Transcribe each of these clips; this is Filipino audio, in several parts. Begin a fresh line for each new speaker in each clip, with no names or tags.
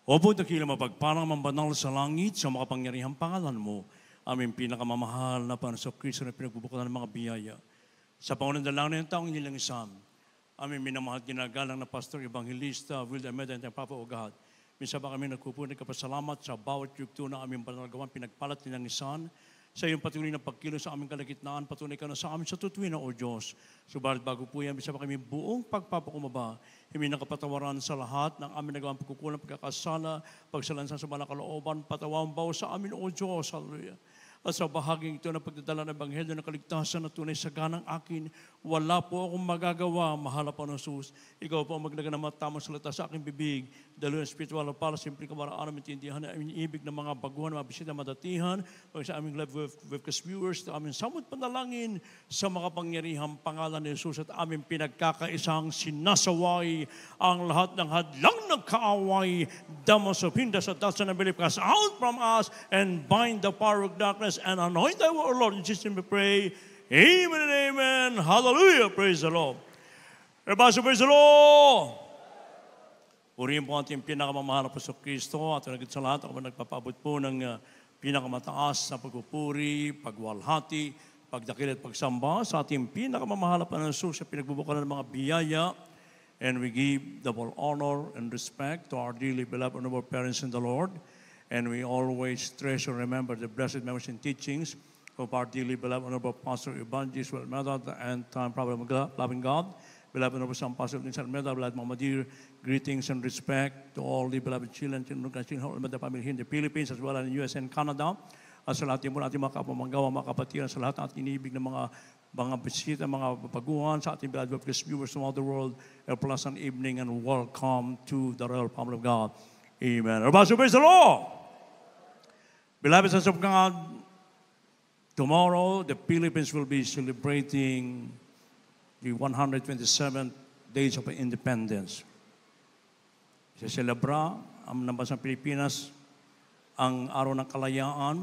Opo, dakila mapagparang mambanal sa langit sa makapangyarihang pangalan mo. Aming pinakamamahal na Panginoon Kristo na pinagbubukulan ng mga biyaya. Sa pangunan dalangin ng taong nilangisan, aming minamahal ginagalang na Pastor Evangelista Wilder Meda and Papa O God. Minsan ba kami nagpupunin kapasalamat sa bawat yugto na aming panalagawan pinagpalat nilangisan sa iyong patuloy na pagkilos sa aming kalagitnaan, patuloy ka na sa amin sa tutuwin na, O Diyos. Subalit bago po yan, bisa pa kami buong pagpapakumaba, hindi nakapatawaran sa lahat ng aming nagawang pagkukulang, pagkakasala, pagsalansan sa mga kalooban, patawang bawa sa amin, O Diyos. Hallelujah. At sa bahaging ito na pagdadala ng Ebanghelyo ng kaligtasan na tunay sa ganang akin, wala po akong magagawa, mahal na Panginoon Jesus. Ikaw po ang maglaga ng mga tamang salita sa aking bibig, dalo ng spiritual na para simple kamaraan ng intindihan na aming ibig ng mga baguhan, mga bisita, madatihan, pag sa aming live webcast viewers, sa aming samot panalangin sa makapangyarihang pangalan ni Jesus at aming pinagkakaisang sinasaway ang lahat ng hadlang ng kaaway, damos of hindas at dasal ng belief, cast out from us and bind the power of darkness and anoint our Lord. In Jesus' name we pray. Amen and amen. Hallelujah. Praise the Lord. Everybody, praise the Lord. Purihin po ating pinakamamahal na Puso Kristo at nagit sa lahat ako nagpapaabot po ng pinakamataas na pagpupuri, pagwalhati, pagdakil at pagsamba sa ating pinakamamahal na Panginoon sa pinagbubukan ng mga biyaya. And we give double honor and respect to our dearly beloved honorable parents in the Lord. And we always treasure, remember the blessed memories and teachings of our dearly beloved honorable Pastor Evangelist Wilder Meda and time problem loving God. Beloved honorable Son Pastor Vincent Meda, beloved Mama dear, greetings and respect to all the beloved children in the family here in the Philippines as well as in the US and Canada. At sa lahat po natin mga kapamanggawa, mga kapatiran, sa lahat at inibig ng mga bisita, mga baguhan sa ating beloved viewers throughout the world, a pleasant evening and welcome to the royal family of God. Amen. Everybody praise the Lord. Beloved sons of God, tomorrow the Philippines will be celebrating the 127th days of independence. Siselebra ang bansang Pilipinas ang araw ng kalayaan.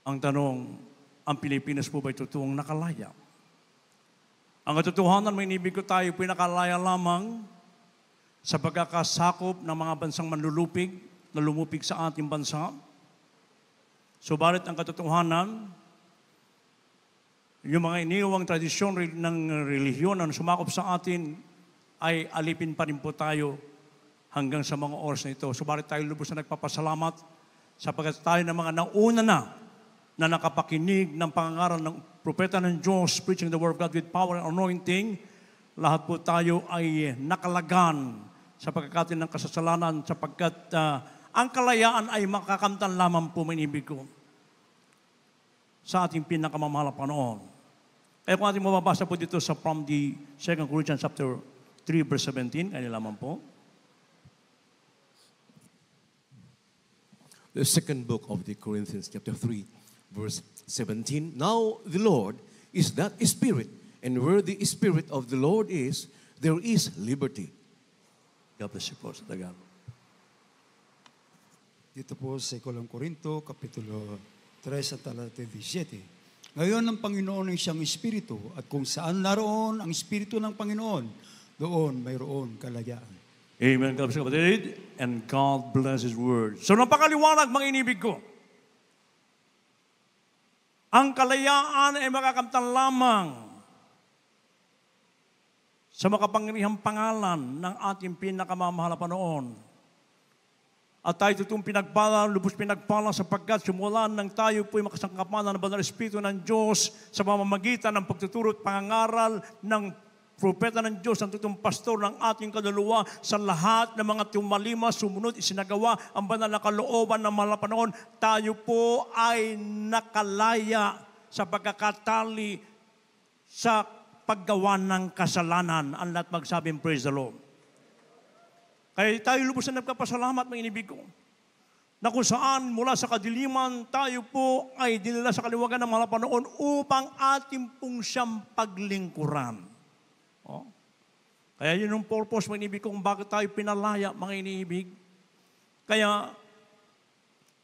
Ang tanong, ang Pilipinas po ba'y totoong nakalaya? Ang katotohanan, may inibig ko tayo, pinakalaya lamang sa pagkakasakop ng mga bansang manlulupig na lumupig sa ating bansa. Subalit ang katotohanan, yung mga iniwang tradisyon ng relihiyon na sumakop sa atin ay alipin pa rin po tayo hanggang sa mga oras na ito. Subalit tayo lubos na nagpapasalamat sapagkat tayo ng mga nauna na nakapakinig ng pangangaral ng propeta ng Diyos, preaching the word of God with power and anointing. Lahat po tayo ay nakalagan sa pagkakatin ng kasasalanan sapagkat ang kalayaan ay makakamtan lamang po, manibig ko, sa ating pinakamamahal na Panginoon. Kaya kung ating mababasa po dito from the 2 Corinthians chapter 3 verse 17, kaya lamang po.
The second book of the Corinthians chapter 3 verse 17. Now the Lord is that Spirit, and where the Spirit of the Lord is, there is liberty.
God bless you po sa Tagalog.
Dito po sa 2 Korinto, Kapitulo 3 at talata 17. Ngayon ang Panginoon ay siyang Espiritu, at kung saan naroon ang Espiritu ng Panginoon, doon mayroon kalayaan.
Amen. God bless you, kapatid. And God bless His word. So napakaliwanag, mga inibig ko. Ang kalayaan ay makakamtan lamang sa makapangyarihang pangalan ng ating pinakamamahal na Panginoon. At tayo tutong pinagpala, lubos pinagpala sapagkat simulan ng tayo po'y makasangkapan ng banal Espiritu ng Diyos sa pamamagitan ng pagtuturo at pangangaral ng propeta ng Diyos, ang tutong pastor ng ating kaluluwa sa lahat ng mga tumalima, sumunod, isinagawa ang banal na kalooban ng mahal na Panginoon. Tayo po ay nakalaya sa pagkakatali sa paggawa ng kasalanan. Ang lahat magsabing, praise the Lord. Kaya tayo lubos na nagpapasalamat, mga inibig ko, na kung saan mula sa kadiliman, tayo po ay dinala sa kaliwagan ng mga Panginoon upang ating pong siyang paglingkuran. Oh. Kaya yun yung purpose, mga inibig ko, kung bakit tayo pinalaya, mga inibig. Kaya,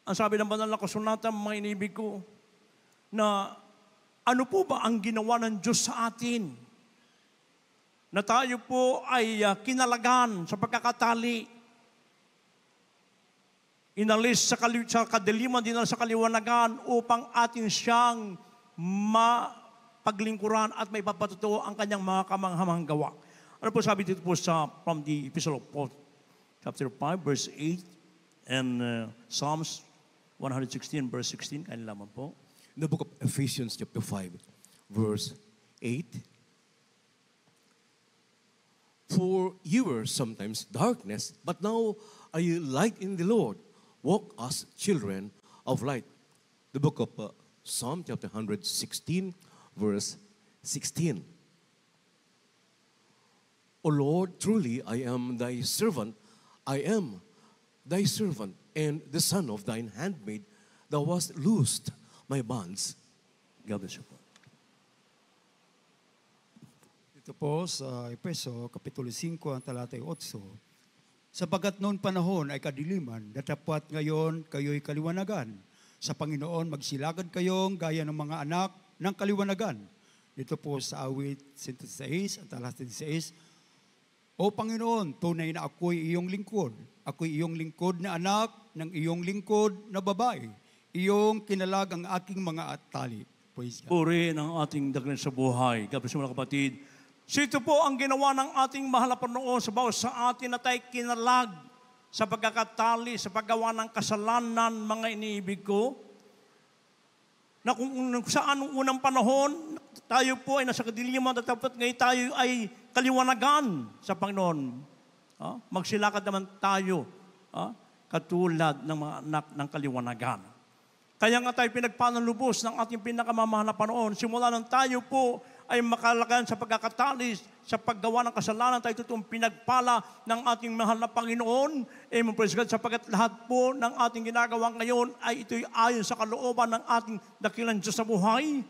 ang sabi ng banal na kasulatan, mga inibig ko, na ano po ba ang ginawa ng Diyos sa atin? na tayo po ay kinalagan sa pagkakatali. Inalis sa kadiliman, dinala sa kaliwanagan upang atin siyang mapaglingkuran at may papatutuo ang kanyang mga kamanghamang gawa. Ano po sabi dito po from the Epistle of Paul, chapter 5, verse 8, and Psalms 116, verse 16, kaya lamang po.
In the book of Ephesians chapter 5, verse 8, for you were sometimes darkness, but now are you light in the Lord. Walk as children of light. The book of Psalm chapter 116, verse 16. O Lord, truly I am thy servant. I am thy servant and the son of thine handmaid. Thou hast loosed my bonds.
God bless you po.
Ito po sa Efeso, Kapitulo 5, ang talatay 8. Sapagkat noon panahon ay kadiliman, datapat ngayon kayo'y kaliwanagan. Sa Panginoon, magsilagad kayong gaya ng mga anak ng kaliwanagan. Dito po sa awit 106, ang talatay 16, O Panginoon, tunay na ako'y iyong lingkod. Ako'y iyong lingkod na anak ng iyong lingkod na babae. Iyong kinalag ang aking mga tali. Praise God.
Puri ng ating dakilang sa buhay. God bless you mga kapatid. So ito po ang ginawa ng ating mahal na Panginoon sa bawat sa atin na tayo kinalag sa pagkakatali, sa paggawa ng kasalanan, mga iniibig ko. Na kung saan nung unang panahon, tayo po ay nasa kadiliman at dapat ngayon tayo ay kaliwanagan sa Panginoon. Magsilakad naman tayo katulad ng mga anak ng kaliwanagan. Kaya nga tayo pinagpanalubos ng ating pinakamamahal na Panginoon. Simula nang tayo po ay makalagan sa pagkakatali, sa paggawa ng kasalanan, tayo totoong pinagpala ng ating mahal na Panginoon. Amen, praise God, sapagkat lahat po ng ating ginagawa ngayon ay ito'y ayon sa kalooban ng ating dakilang Diyos sa buhay,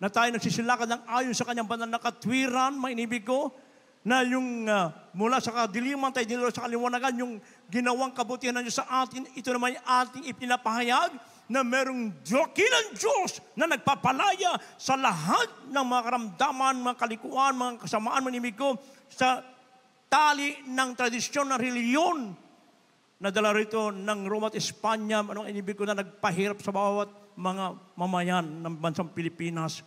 na tayo nagsisilakad ng ayon sa kanyang banal na katwiran, mga inibig ko, na yung mula sa kadiliman tayo dinalo sa kaliwanagan, yung ginawang kabutihan ng Diyos sa atin, ito naman yung ating ipinapahayag na merong dakilang Diyos na nagpapalaya sa lahat ng mga karamdaman, mga kalikuan, mga kasamaan, manimig ko, sa tali ng tradisyon ng reliyon na dala rito ng Roma at Espanya, anong inibig ko na nagpahirap sa bawat mga mamayan ng bansang Pilipinas.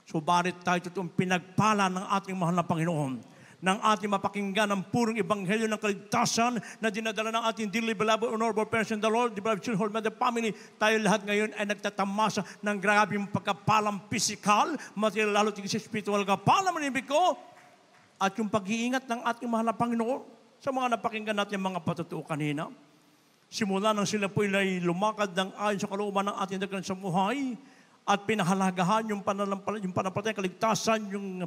Subalit tayo totoong pinagpala ng ating mahal na Panginoon, ng ating mapakinggan ang purong ebanghelyo ng kaligtasan na dinadala ng ating dearly beloved, honorable parents in the Lord, the beloved children of the family. Tayo lahat ngayon ay nagtatamasa ng grabing pagkapalang physical, material, lalo tigil sa spiritual kapalang manibig ko, at yung pag-iingat ng ating mahal na Panginoon sa mga napakinggan natin mga patutuo kanina. Simula nang sila po ay lumakad ng ayon sa kalooban ng ating dakilang sa buhay, at pinahalagahan yung panampalatayang kaligtasan, yung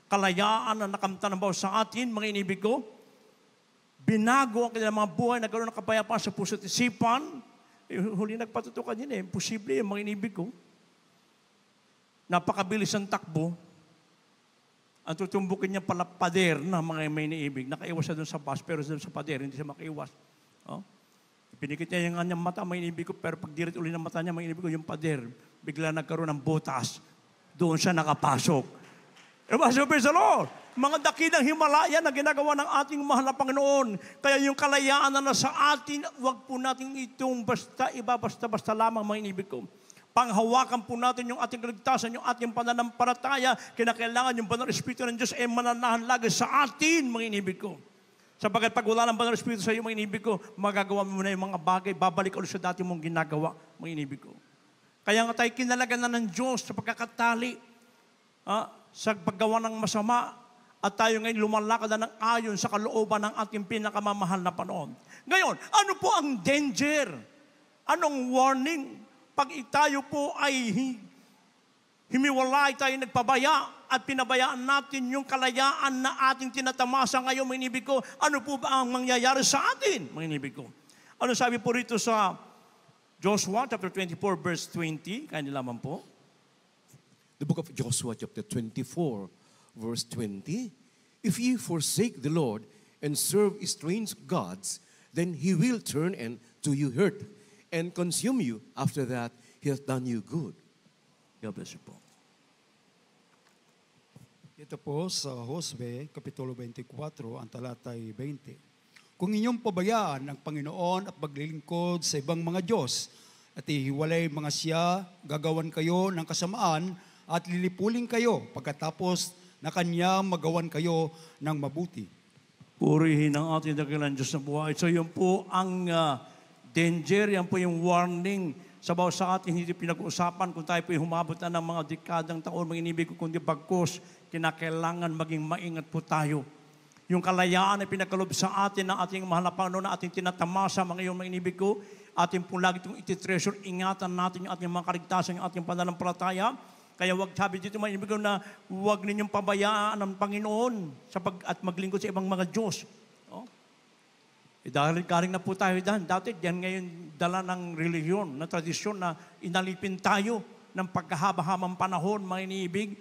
kalayaan na nakamtan ng bawat sa atin, mga inibig ko. Binago ang kanilang mga buhay, nagkaroon ng kapayapaan sa puso at isipan. Huli nagpatutukan yun imposible yung mga inibig ko. Napakabilis ang takbo. Ang tutumbukin niya pala pader na mga may iniibig. Nakaiwas siya doon sa bus, pero doon sa pader, hindi siya makaiwas. Pinikit niya yung kanyang mata, may inibig ko, pero pag dirit uli ng mata niya, may inibig ko, yung pader, bigla nagkaroon ng butas. Doon siya nakapasok. Praise the Lord! Mga dakilang Himalaya na ginagawa ng ating mahal na Panginoon. Kaya yung kalayaan na nasa atin, huwag po natin itong basta lamang, mga inibig ko. Panghawakan po natin yung ating kaligtasan, yung ating pananampalataya. Kinakailangan yung banal Espiritu ng Diyos ay mananahan lagi sa atin, mga inibig ko. Sapagkat pag wala ng banal Espiritu sa iyo, mga inibig ko, magagawa mo na yung mga bagay, babalik ulit sa dati mong ginagawa, mga inibig ko. Kaya nga tayo kinalagan na ng Diyos sa pagkakatali, sa paggawa ng masama, at tayo ngayon lumalakad na ng ayon sa kalooban ng ating pinakamamahal na Panginoon. Ngayon, ano po ang danger? Anong warning? Pag tayo po ay himiwalay, tayo nagpabaya, at pinabayaan natin yung kalayaan na ating tinatamasa ngayon, mga inibig ko, ano po ba ang mangyayari sa atin, mga inibig ko? Ano sabi po rito sa Joshua chapter 24 verse 20, kaya nilaman po?
The book of Joshua chapter 24 verse 20, if ye forsake the Lord and serve strange gods, then He will turn and do you hurt and consume you. After that, He hath done you good.
God bless you po.
Ito po sa Josue, Kapitulo 24, ang talatay 20. Kung inyong pabayaan ang Panginoon at maglilingkod sa ibang mga Diyos, at ihiwalay mga siya, gagawan kayo ng kasamaan at lilipulin kayo pagkatapos na kanya magawan kayo ng mabuti.
Purihin ang ating dakilang Diyos na buhay. So yun po ang danger, yan po yung warning sa bawat sa atin, hindi pinag-uusapan kung tayo po humabot na ng mga dekadang taon, mga inibig ko, kundi bagkus, kinakailangan maging maingat po tayo. Yung kalayaan ay pinagkalob sa atin ng ating mahal na Panginoon na ating tinatamasa, mga iyong mga inibig ko, ating po lagi itong ititreasure, ingatan natin yung ating mga kaligtasan, yung ating pananampalataya. Kaya wag sabi dito mga inibig ko na huwag ninyong pabayaan ng Panginoon at maglingkod sa ibang mga Diyos. Dahil galing na po tayo dyan. Dati, yan ngayon dala ng relihiyon, na tradisyon na inalipin tayo ng pagkahaba-habang panahon, mga iniibig.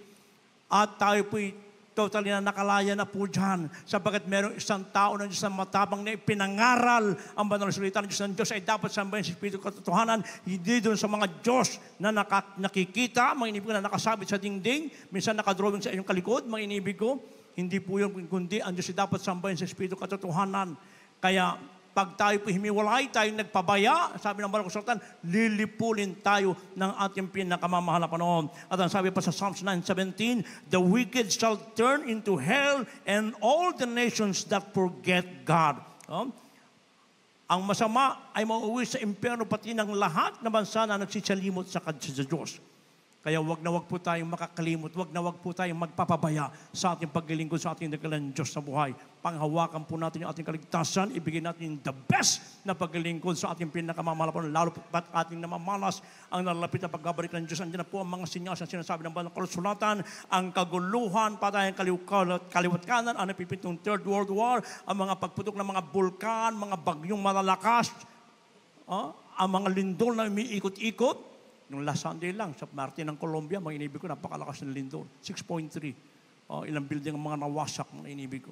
At tayo po'y totally na nakalaya na po dyan. Sapagat merong isang tao na Diyos na matabang na ipinangaral ang banal na salita ng Diyos ng Diyos ay dapat sambahin sa Espiritu katotohanan, hindi doon sa mga Diyos na nakikita, mga inibig ko na nakasabit sa dingding, minsan nakadrawing sa inyong kalikod, mga inibig ko. Hindi po yun, kundi ang Diyos ay dapat sambahin sa Espiritu katotohanan. Kaya pag tayo po himiwalay, tayo nagpabaya, sabi ng Banal na Kasulatan, lilipulin tayo ng ating pinakamamahal na panahon. At ang sabi pa sa Psalms 9:17, the wicked shall turn into hell and all the nations that forget God. Ang masama ay mauwi sa impyerno pati ng lahat na bansa na nagsisalimot sa Diyos. Kaya wag na wag po tayong makakalimot, wag na wag po tayong magpapabaya sa ating paglilingkod sa ating dakilang Diyos na buhay. Panghawakan po natin yung ating kaligtasan, ibigay natin the best na paglilingkod sa ating pinakamamahal, lalo pat ating namamalas ang nalalapit na pagbabalik ng Diyos. Andiyan na po ang mga sinyas na sinasabi ng Banal na Kasulatan, ang kaguluhan, patayang kaliwat kanan, ang napipintong Third World War, ang mga pagputok ng mga bulkan, mga bagyong malalakas, ang mga lindol na umiikot-ikot. Nung last Sunday lang, sa Martin ng Colombia, mga inibig ko, napakalakas ng lindol. 6.3. Ilang building ang mga nawasak, mga inibig ko.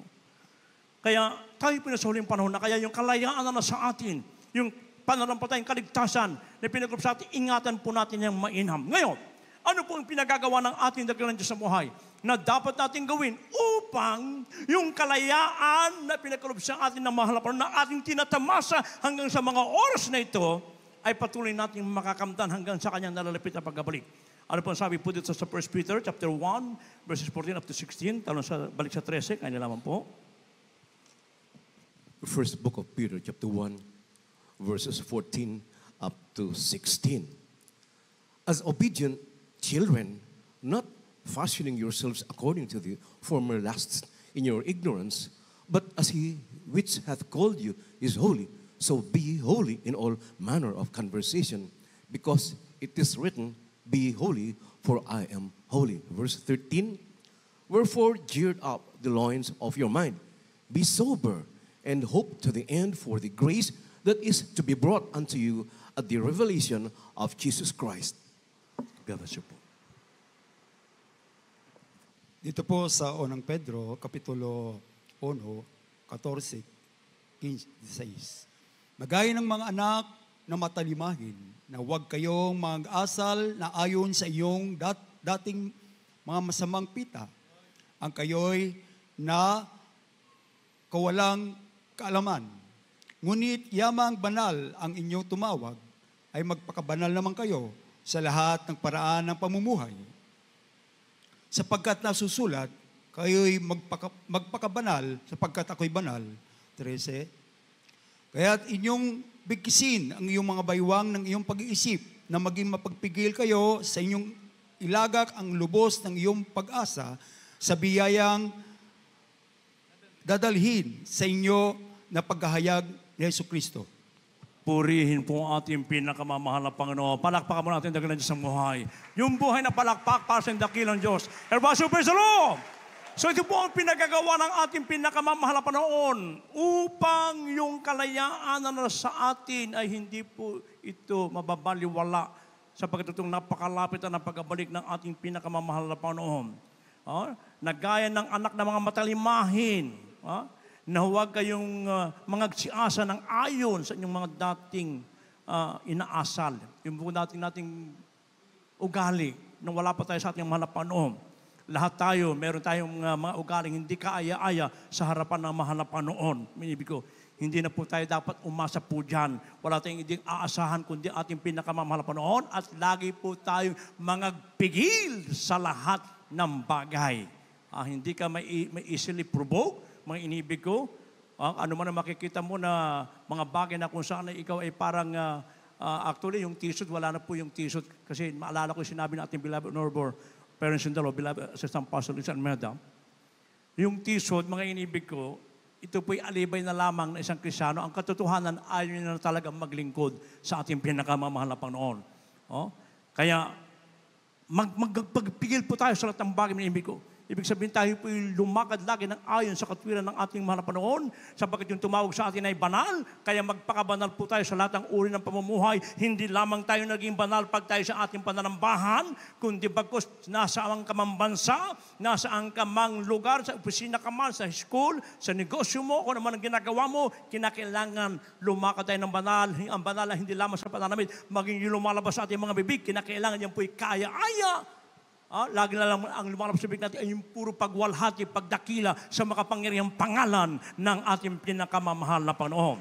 Kaya tayo pinasuling panahon na kaya yung kalayaan na sa atin, yung pananampalatayang kaligtasan na pinagrup sa atin, ingatan po natin yung mainam. Ngayon, ano po ang pinagagawa ng ating dakilang Diyos sa buhay na dapat natin gawin upang yung kalayaan na pinagrup sa atin ng mahal na ating tinatamasa hanggang sa mga oras na ito, ay patuloy natin makakamtan hanggang sa kanyang nalalapit na pagbabalik. Ano po ang sabi po dito sa 1 Peter chapter 1, verses 14 up to 16, talon sa balik sa 13, kanya naman po.
First book of Peter, chapter 1, verses 14 up to 16. As obedient children, not fashioning yourselves according to the former lusts in your ignorance, but as he which hath called you is holy, so be holy in all manner of conversation, because it is written, be holy, for I am holy. Verse 13, wherefore gird up the loins of your mind, be sober, and hope to the end for the grace that is to be brought unto you at the revelation of Jesus Christ. God bless you po.
Dito po sa unang Pedro, Kapitulo 1, 14, 15, 16. Magaya ng mga anak na matalimahin, na huwag kayong mag-asal na ayon sa iyong dating mga masamang pita. Ang kayo'y na kawalang kaalaman. Ngunit yamang banal ang inyong tumawag, ay magpakabanal naman kayo sa lahat ng paraan ng pamumuhay. Sapagkat nasusulat, kayo'y magpakabanal sapagkat ako'y banal. 13. Kaya't inyong bigkisin ang iyong mga baywang ng iyong pag-iisip na maging mapagpigil kayo sa inyong ilagak ang lubos ng iyong pag-asa sa biyayang dadalhin sa inyo na paghahayag ni Jesucristo.
Purihin po ang ating pinakamamahal na Panginoon. Palakpakan mo natin dakilang Diyos ng buhay. Yung buhay na palakpak para sa dakilang Diyos. Everybody, praise the Lord! So ito po ang pinagagawa ng ating pinakamamahal na Panginoon upang yung kalayaan na nasa atin ay hindi po ito mababaliwala sapagkat itong napakalapit na pagbabalik ng ating pinakamamahal na Panginoon. Nagaya ng anak na mga matalimahin, na huwag kayong mangagsiasa ng ayon sa inyong mga dating inaasal. Yung po nating ugali nung wala pa tayo sa ating mahal na Panginoon. lahat tayo, meron tayong mga ugaling hindi kaaya-aya sa harapan ng mahal na Panginoon. Ibig ko, hindi na po tayo dapat umasa po dyan. Wala tayong hindi aasahan kundi ating pinakamamahal na Panginoon at lagi po tayong magpigil sa lahat ng bagay. Hindi ka may easily provoke, mga inibig ko. Ano man na makikita mo na mga bagay na kung saan ikaw ay parang, actually yung t-shirt, wala na po yung t-shirt. Kasi maalala ko yung sinabi ng ating beloved Norbor, parents in the Lord, beloved Assistant Pastor Lisa and Madam. Yung t-shirt, mga inibig ko, ito po'y alibay na lamang na isang Kristyano. Ang katotohanan, ayaw niya na talagang maglingkod sa ating pinakamamahal na Panginoon. Kaya, magpagpigil po tayo sa lahat ng bagay, mga inibig ko. Ibig sabihin tayo po lumakad lagi ng ayon sa katwiran ng ating mahal na Panginoon sapagkat yung tumawag sa atin ay banal, kaya magpakabanal po tayo sa lahat ng uri ng pamumuhay. Hindi lamang tayo naging banal pag tayo sa ating pananambahan, kundi bagkus nasa ang kamang bansa, nasa ang kamang lugar, sa opisina ka man, sa school, sa negosyo mo, kung naman ang ginagawa mo, kinakailangan lumakad tayo ng banal. Ang banal ay hindi lamang sa pananamit, maging yung lumalabas sa ating mga bibig, kinakailangan yan po'y kaya-aya. Lagi na lang ang lumalabas sa bibig natin ay yung puro pagwalhati, pagdakila sa makapangyarihang pangalan ng ating pinakamamahal na Panginoon.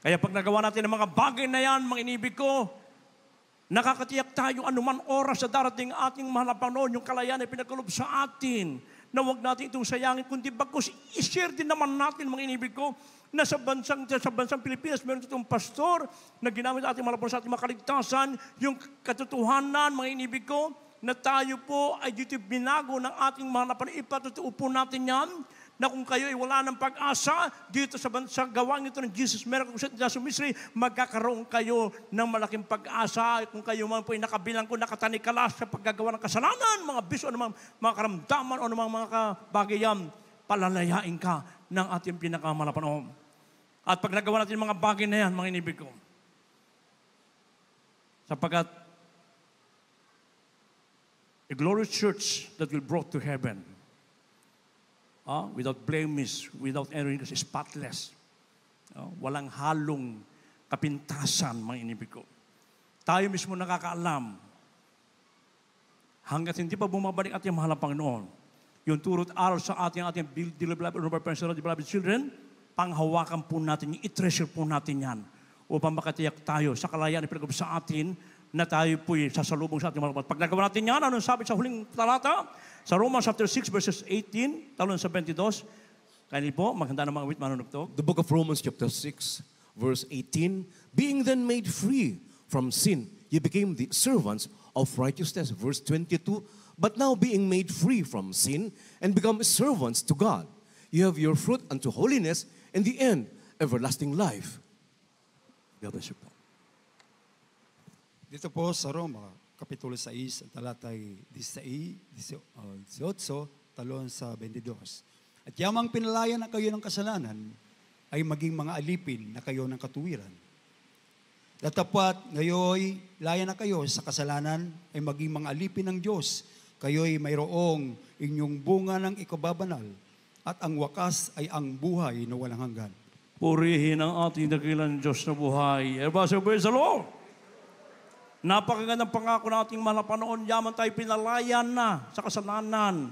Kaya pag nagawa natin ang mga bagay na yan, mga inibig ko, nakakatiyak tayo anuman oras sa darating ating mahal na Panginoon, yung kalayaan ay pinagkalob sa atin, na huwag natin itong sayangin, kundi bagkus i-share din naman natin, mga inibig ko, na sa bansang Pilipinas, meron itong pastor na ginamit ating mahal sa ating makaligtasan, yung katotohanan, mga inibig ko, na tayo po ay dito binago ng ating mga napanay. Ipatutuo po natin yan, na kung kayo ay wala ng pag-asa, dito sa gawang ito ng Jesus Miracle Crusade sa Misri, magkakaroon kayo ng malaking pag-asa. Kung kayo man po ay nakabilang ko, nakatanikala sa paggagawa ng kasalanan, mga biso, o mga karamdaman, o mga kabagayan, palalayain ka ng ating pinakamalapanon. At pag nagawa natin mga bagay na yan, mga inibig ko, sapagkat a glorious church that will brought to heaven, without blemish, without any spotless, walang halong kapintasan, mga inibig ko. Tayo mismo nakakaalam, hanggat hindi pa bumabalik ating mahal na Panginoon, yung turot aral sa ating beloved children, panghawakan po natin, i-treasure po natin yan, upang makatiyak tayo sa kalayaan na pinagawin sa atin, na tayo po'y sasalubong sa ating mga. Pag nagawa natin yan, anong sabi sa huling talata? Sa Romans chapter 6, verses 18, talon sa 22. Kaya po, maganda ng mga wit manunugtog.
The book of Romans chapter 6, verse 18, being then made free from sin, you became the servants of righteousness. Verse 22, but now being made free from sin and become servants to God, you have your fruit unto holiness, and the end, everlasting life. God bless you po.
Dito po sa Roma, Kapitulo 6, talatay 18, talon sa 22. At yamang pinalaya na kayo ng kasalanan, ay maging mga alipin na kayo ng katuwiran. Datapat, ngayoy, laya na kayo sa kasalanan, ay maging mga alipin ng Diyos. Kayo'y mayroong inyong bunga ng ikababanal, at ang wakas ay ang buhay na walang hanggan.
Purihin ang ating dakilang Diyos na buhay. Everybody say, praise the Lord! Napakagandang pangako ng ating mahal na Panginoon, yaman tayo pinalayan na sa kasalanan.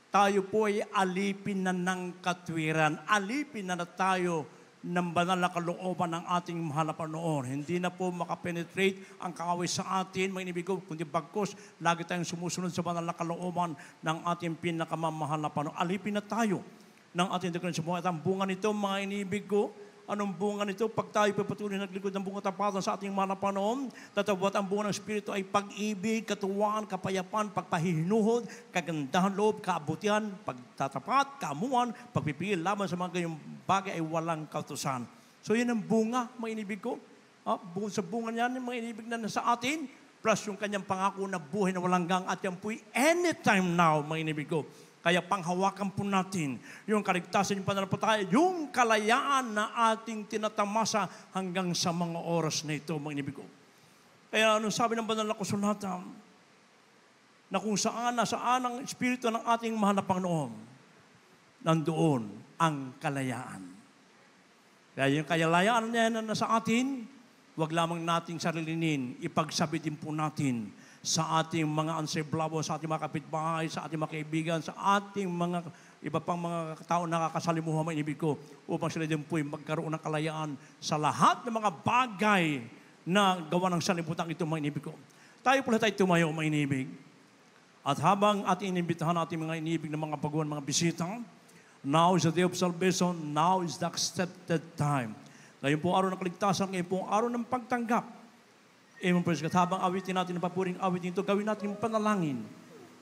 Tayo po ay alipin na ng katwiran. Alipin na tayo ng banal na kalooban ng ating mahal na Panginoon. Hindi na po makapenetrate ang kaaway sa atin, mga inibig ko, kundi bagkus, lagi tayong sumusunod sa banal na kalooban ng ating pinakamamahal na Panginoon. Alipin na tayo ng ating dakilang sa buhay. At ang bunga nito, mga inibig ko, anong bunga nito? Pag tayo patuloy naglingkod ng bunga tapatan sa ating mahal na Panginoon, tatawat ang bunga ng Espiritu ay pag-ibig, katuwaan, kapayapaan, pagpahihinuhod, kagandahan loob, kaabutihan, pagtatapat, kaamuan, pagpipigil laban sa mga ganyang bagay ay walang kautusan. So yan ang bunga, mga inibig ko. Sa bunga niyan, mga inibig na nasa atin, plus yung kanyang pangako na buhay na walang gang at yan po'y anytime now, mga inibig ko. Kaya panghawakan po natin yung kaligtasan, yung pananampalataya, yung kalayaan na ating tinatamasa hanggang sa mga oras na ito, mga inibig ko. Kaya anong sabi ng banal na kasulatan, na kung saan ang Espiritu ng ating mahal na Panginoon, nandoon ang kalayaan. Kaya yung kalayaan na nasa atin, wag lamang nating sarilinin, ipagsabi din po natin sa ating mga unsaved loved ones, sa ating mga kapitbahay, sa ating mga kaibigan, sa ating mga iba pang mga tao nakakasalimuha, mga inibig ko, upang sila din po'y magkaroon ng kalayaan sa lahat ng mga bagay na gawa ng sanlibutan ito, mga inibig ko. Tayo pala tayo tumayo, mga inibig. At habang ating inimbitahan ating mga inibig ng mga baguhan, mga bisita, now is the day of salvation, now is the accepted time. Ngayon po araw ng kaligtasan, ngayon po araw ng pagtanggap. Amen, praise God. Habang awitin natin ang papuring awitin ito, gawin natin yung panalangin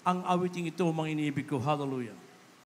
ang awitin ito, mga inibig ko. Hallelujah.